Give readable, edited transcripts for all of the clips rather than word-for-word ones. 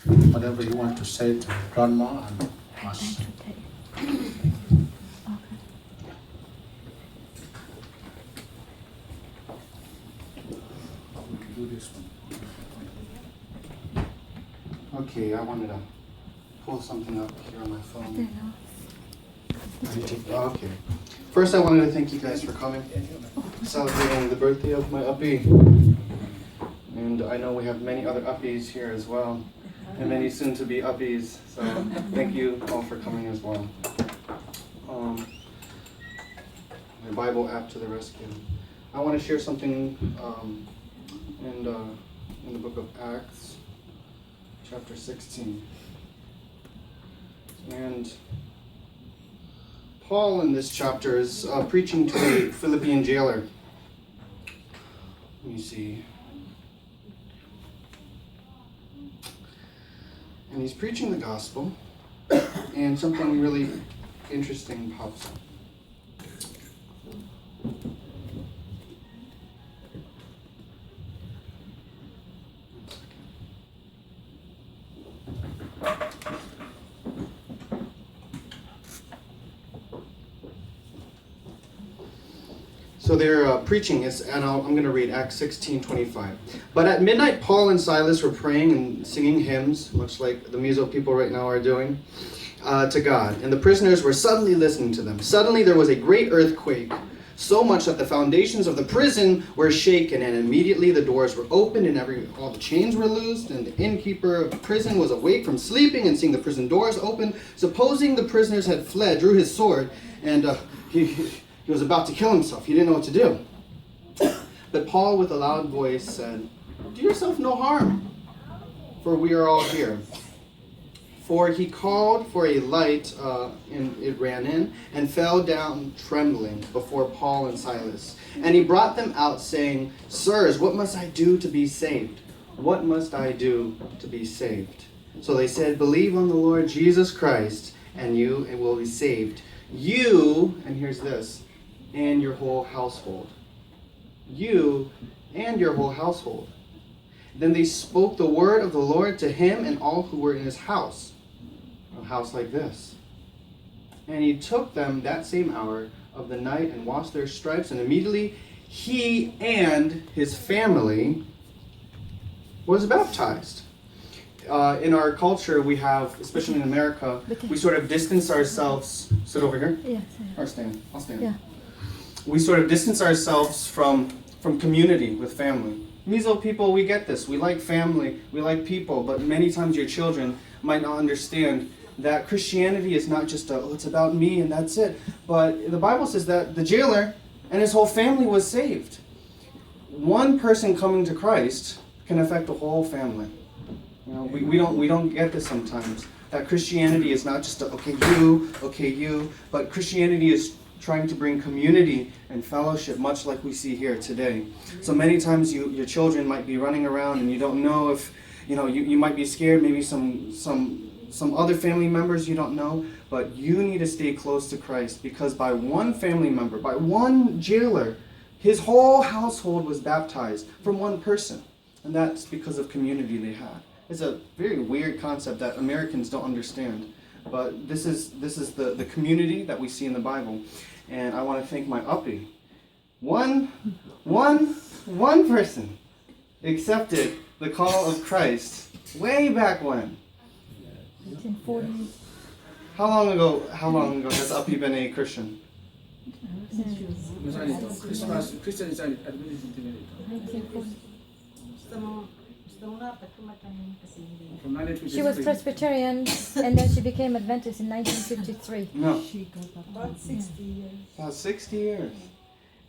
whatever you want to say to grandma and us. We can do this one. Okay, I wanted to pull something up here on my phone. Okay. First, I wanted to thank you guys for coming, celebrating the birthday of my uppy. And I know we have many other uppies here as well, and many soon-to-be uppies. So thank you all for coming as well. My Bible app to the rescue. I want to share something in the book of Acts, chapter 16. And Paul in this chapter is preaching to a Philippian jailer. Let me see. And he's preaching the gospel, and something really interesting pops up. So they're preaching, and I'm going to read Acts 16:25. But at midnight, Paul and Silas were praying and singing hymns, much like the Mizo people right now are doing, to God. And the prisoners were suddenly listening to them. Suddenly there was a great earthquake, so much that the foundations of the prison were shaken, and immediately the doors were opened, and all the chains were loosed, and the innkeeper of the prison was awake from sleeping, and seeing the prison doors open, supposing the prisoners had fled, drew his sword, and he was about to kill himself. He didn't know what to do. But Paul, with a loud voice, said, "Do yourself no harm, for we are all here." For he called for a light, and it ran in, and fell down trembling before Paul and Silas. And he brought them out, saying, "Sirs, what must I do to be saved? What must I do to be saved?" So they said, "Believe on the Lord Jesus Christ, and you will be saved. You," and here's this, "and your whole household." You and your whole household. Then they spoke the word of the Lord to him and all who were in his house. A house like this. And he took them that same hour of the night and washed their stripes, and immediately he and his family was baptized. In our culture, we have, especially in America, we sort of distance ourselves. Sit over here? Yeah. Or stand? I'll stand. Yeah. We sort of distance ourselves from community with family. Mizo people, we get this. We like family, we like people, but many times your children might not understand that Christianity is not just it's about me and that's it. But the Bible says that the jailer and his whole family was saved. One person coming to Christ can affect a whole family. You know, we don't get this sometimes. That Christianity is not just okay you, but Christianity is trying to bring community and fellowship, much like we see here today. So many times your children might be running around and you don't know if, you might be scared, maybe some other family members you don't know, but you need to stay close to Christ, because by one family member, by one jailer, his whole household was baptized from one person. And that's because of community they had. It's a very weird concept that Americans don't understand. But this is the community that we see in the Bible. And I want to thank my uppy. One person accepted the call of Christ way back when. 1940. How long ago has uppy been a Christian? She was Presbyterian, and then she became Adventist in 1953. No. About 60 years. About 60 years.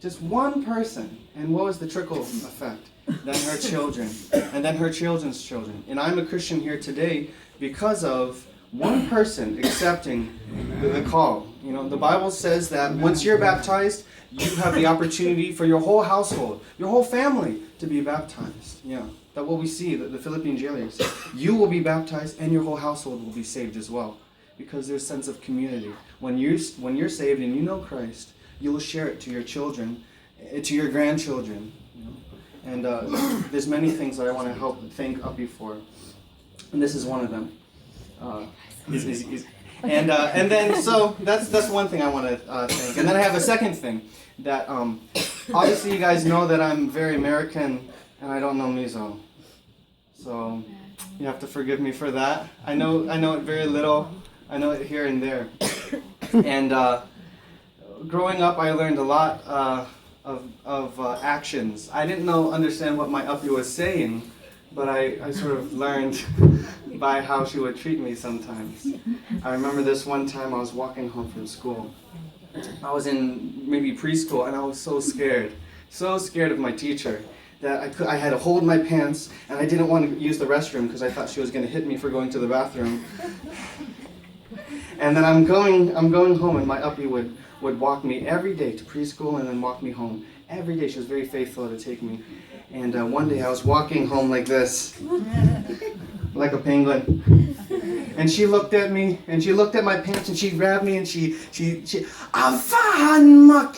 Just one person. And what was the trickle effect? Then her children. And then her children's children. And I'm a Christian here today because of one person accepting the call. The Bible says that once you're baptized, you have the opportunity for your whole household, your whole family to be baptized. Yeah. That's what we see, the Philippian jailers. You will be baptized and your whole household will be saved as well. Because there's a sense of community. When you're saved and you know Christ, you will share it to your children, to your grandchildren. And there's many things that I want to thank Uppy for. and this is one of them. And then so that's one thing I want to thank. And then I have a second thing that obviously you guys know that I'm very American and I don't know Mizo, so you have to forgive me for that. I know it very little. I know it here and there. And growing up, I learned a lot of actions. I didn't understand what my uppy was saying, but I sort of learned by how she would treat me sometimes. I remember this one time I was walking home from school. I was in maybe preschool and I was so scared of my teacher that I had to hold my pants and I didn't want to use the restroom because I thought she was going to hit me for going to the bathroom. And then I'm going home and my uppy would walk me every day to preschool and then walk me home. Every day she was very faithful to take me. And one day I was walking home like this, like a penguin. And she looked at me, and she looked at my pants, and she grabbed me, and she Afan mak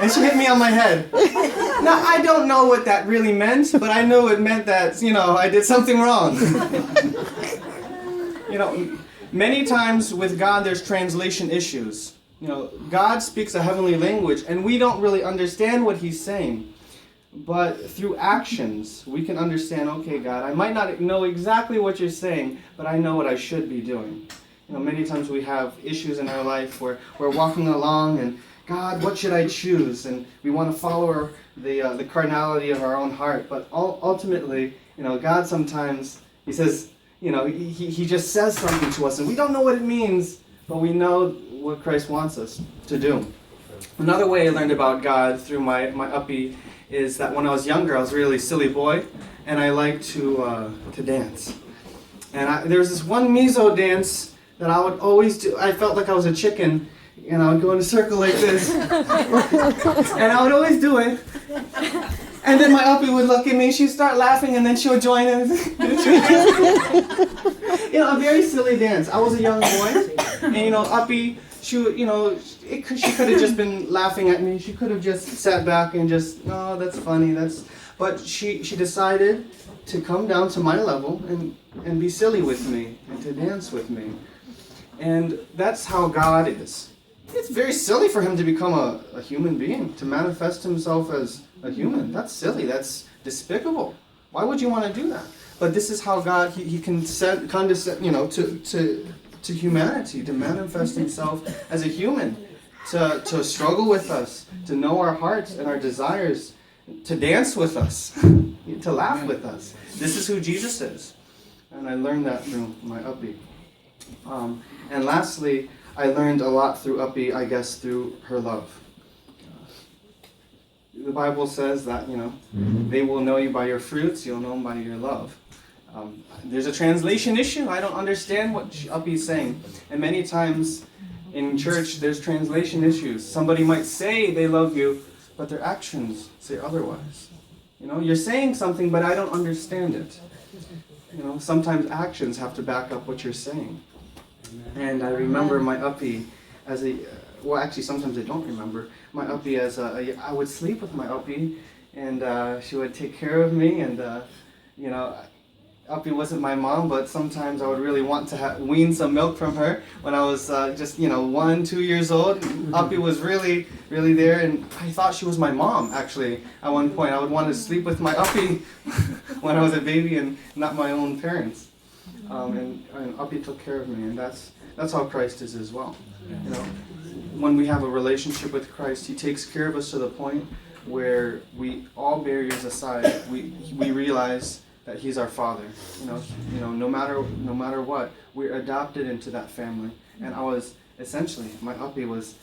and she hit me on my head. Now, I don't know what that really meant, but I know it meant that, I did something wrong. Many times with God, there's translation issues. God speaks a heavenly language, and we don't really understand what he's saying. But through actions, we can understand, okay, God, I might not know exactly what you're saying, but I know what I should be doing. Many times we have issues in our life where we're walking along and, God, what should I choose? And we want to follow the carnality of our own heart. But ultimately, God sometimes, he says, he just says something to us, and we don't know what it means, but we know what Christ wants us to do. Another way I learned about God through my uppy is that when I was younger, I was a really silly boy, and I liked to dance. And there was this one Mizo dance that I would always do. I felt like I was a chicken, and I would go in a circle like this, and I would always do it. And then my uppy would look at me, she'd start laughing, and then she would join in. A very silly dance. I was a young boy, and uppy, she could have just been laughing at me. She could have just sat back and just, oh, that's funny. But she decided to come down to my level and be silly with me and to dance with me. And that's how God is. It's very silly for him to become a human being, to manifest himself as a human. That's silly. That's despicable. Why would you want to do that? But this is how God, he can condescend, to humanity, to manifest himself as a human, to struggle with us, to know our hearts and our desires, to dance with us, to laugh with us. This is who Jesus is. And I learned that through my uppy. And lastly, I learned a lot through uppy, I guess, through her love. The Bible says that, they will know you by your fruits, you'll know them by your love. There's a translation issue. I don't understand what uppy's saying. And many times in church, there's translation issues. Somebody might say they love you, but their actions say otherwise. You're saying something, but I don't understand it. Sometimes actions have to back up what you're saying. And I remember my uppy as sometimes I don't remember. My uppy I would sleep with my uppy, and she would take care of me, and uppy wasn't my mom, but sometimes I would really want to wean some milk from her when I was just 1, 2 years old. Uppy was really, really there, and I thought she was my mom, actually, at one point. I would want to sleep with my uppy when I was a baby and not my own parents. And uppy took care of me, and that's how Christ is as well. When we have a relationship with Christ, he takes care of us to the point where we, all barriers aside, we realize that he's our Father. No matter what, we're adopted into that family. And I was essentially, my uppy was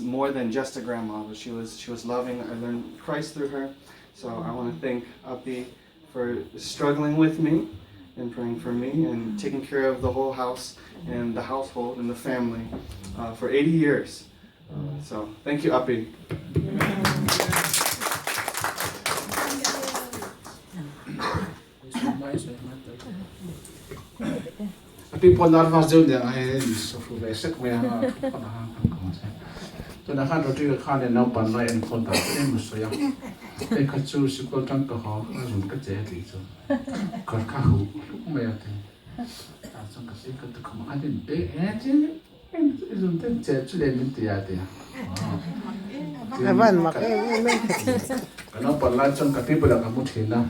more than just a grandma. She was loving. I learned Christ through her. So I want to thank uppy for struggling with me and praying for me and taking care of the whole house and the household and the family for 80 years. So thank you, uppy. People not was doing that. I so for basic we have จนข้าเราที่ข้าเนี่ยน้ำปั่นไล่อันคนต่างประเทศมุสลิมไอ้ข้าจูสิกอจังก็หอข้าจุนก็เจ๊ดีจ้ะก่อนข้าหูลูกไม่เอาถึงอาสังกัดสิก็ต้องมาอันนี้เอ๊ะจริงจุนเต้นเจ๊จุดเด่นตีอาเดียEvan mak men. Karena pernah cang kaki pada kamu tina,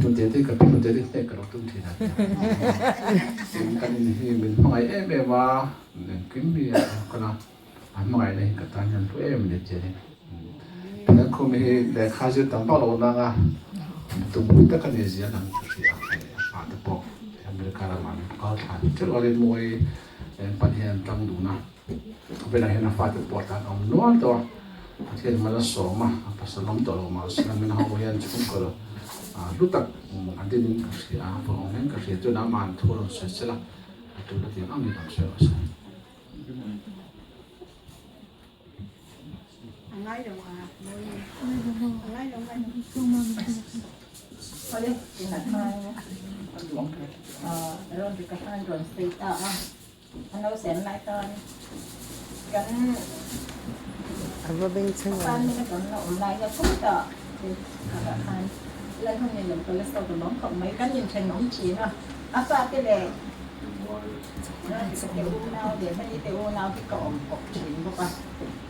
tu jadi kaki menjadi tek kalau tu tina. Kan ini min mengai memang mungkin dia kena mengai ni katanya tu ni jadi. Dan kami dah kaji tanpa lawan naga, tu kita kan ni dia nang tu dia. Ada pok, ambil karaman, kau tadi terlalu muai panjang tang duna. Bila hendak fat portan om nuan tu. Hiện mà nó số mà phải sử dụng tàu mà sử dụng mình học hiện chung cơ lúc tak anh đi những cái gì phòng những cái gì tôi đã mang thua rồi sẽ là tôi đã tiếng anh đi làm sao rồi ngai đồng ngai đồng thôi đi thì là mai rồi thì các anh rồi xí ta anh đâu xem lại tên cái Aba beng chang. pan mình còn nó lại là cũng đó thì các anh lên không nhìn được cholesterol của bóng không mấy cái nhìn thành nóng chỉ nữa pha cái này nó thì sẽ tiêu nào để mấy tiêu nào cái cọng cọc chín của bạn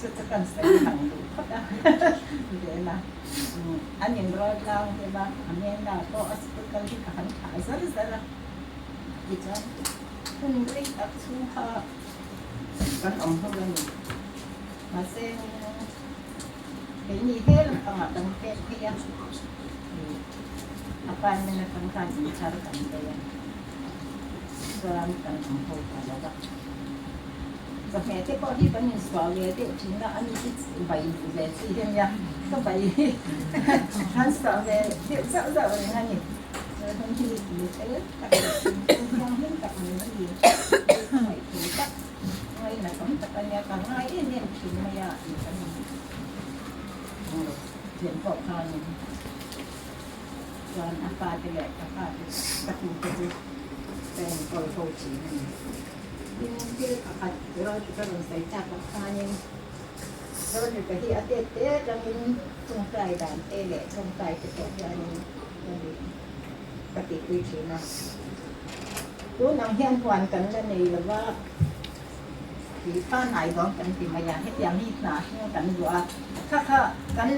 chắc cần sẽ bằng đủ hết á để là anh nhìn rồi nào thì bạn anh nhìn là có cái cả hắn thải rất là gì chứ không biết tập trung ha cái ông không lên mà xem cái gì thế là còn ở trong cái kia apa yang menekankan bicara kan dalam kan hal pada sampai itu kok di banyak soal dia itu cina ani itu bayi dia sih dia tu bayi han soal dia jauh dengan ni không chỉ như thế không biết tập người nó gì phải thử tập ngay là sống tập nhà càng ngay cái niệm chỉ mà ya thì cái chuyện phổ thông dan apa dia apa tak mungkin dan kalau chỉ ini akan kalau kita mesti cakap tanya kalau kita hiat tete dan trong tay dan tele trong tay kita jadi tapi itu cina tu nang hian hoàn cảnh là này làว่าที่ป้าไหนร้องกันที่มาอย่างให้อย่างนี้หนาที่กันอยู่อ่ะค่ะกัน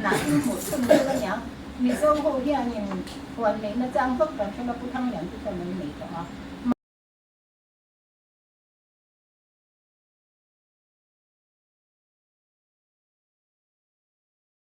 หนาที่หมดซึ่งเรื่องอย่างMizo Hawh hian hoàn mình nó trang phức và cho nó cũng thăng nhận cái phần mình nghĩ đó